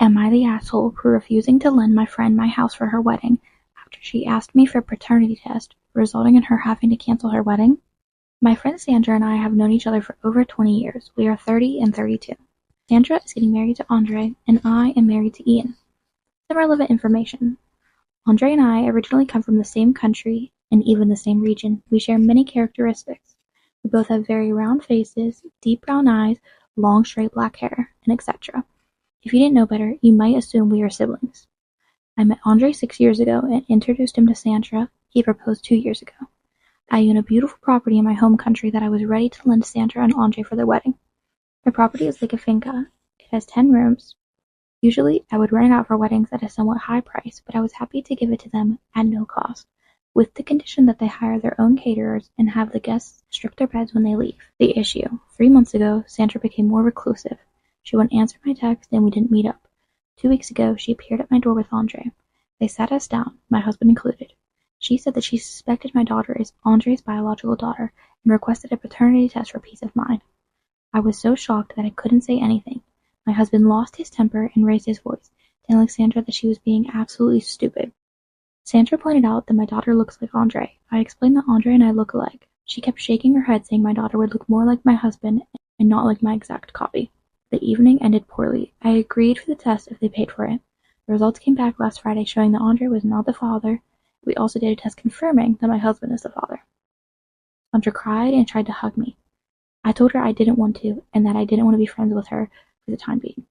Am I the asshole for refusing to lend my friend my house for her wedding after she asked me for a paternity test, resulting in her having to cancel her wedding? My friend Sandra and I have known each other for over 20 years. We are 30 and 32. Sandra is getting married to Andre, and I am married to Ian. Some relevant information. Andre and I originally come from the same country and even the same region. We share many characteristics. We both have very round faces, deep brown eyes, long straight black hair, and etc. If you didn't know better, you might assume we are siblings. I met Andre 6 years ago and introduced him to Sandra. He proposed 2 years ago. I own a beautiful property in my home country that I was ready to lend Sandra and Andre for their wedding. My property is like a finca. It has 10 rooms. Usually, I would rent it out for weddings at a somewhat high price, but I was happy to give it to them at no cost, with the condition that they hire their own caterers and have the guests strip their beds when they leave. The issue. 3 months ago, Sandra became more reclusive. She wouldn't answer my text and we didn't meet up. 2 weeks ago, she appeared at my door with Andre. They sat us down, my husband included. She said that she suspected my daughter is Andre's biological daughter and requested a paternity test for peace of mind. I was so shocked that I couldn't say anything. My husband lost his temper and raised his voice, telling Sandra that she was being absolutely stupid. Sandra pointed out that my daughter looks like Andre. I explained that Andre and I look alike. She kept shaking her head, saying my daughter would look more like my husband and not like my exact copy. The evening ended poorly. I agreed for the test if they paid for it. The results came back last Friday showing that Andre was not the father. We also did a test confirming that my husband is the father. Sandra cried and tried to hug me. I told her I didn't want to, and that I didn't want to be friends with her for the time being.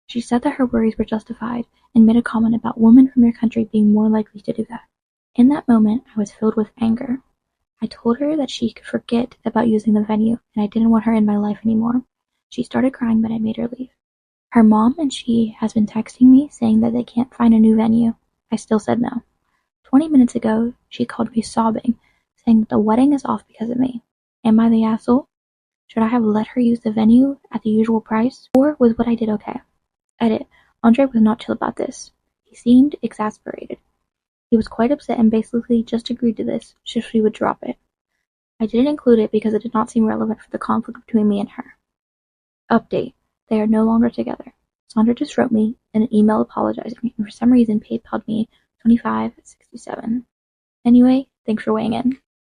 She said that her worries were justified, and made a comment about women from your country being more likely to do that. In that moment, I was filled with anger. I told her that she could forget about using the venue, and I didn't want her in my life anymore. She started crying, but I made her leave. Her mom and she has been texting me, saying that they can't find a new venue. I still said no. 20 minutes ago, she called me sobbing, saying that the wedding is off because of me. Am I the asshole? Should I have let her use the venue at the usual price, or was what I did okay? Edit. Andre was not chill about this. He seemed exasperated. He was quite upset and basically just agreed to this, so she would drop it. I didn't include it because it did not seem relevant for the conflict between me and her. Update. They are no longer together. Sandra just wrote me an email apologizing, and for some reason PayPal'd me $25.67. Anyway, thanks for weighing in.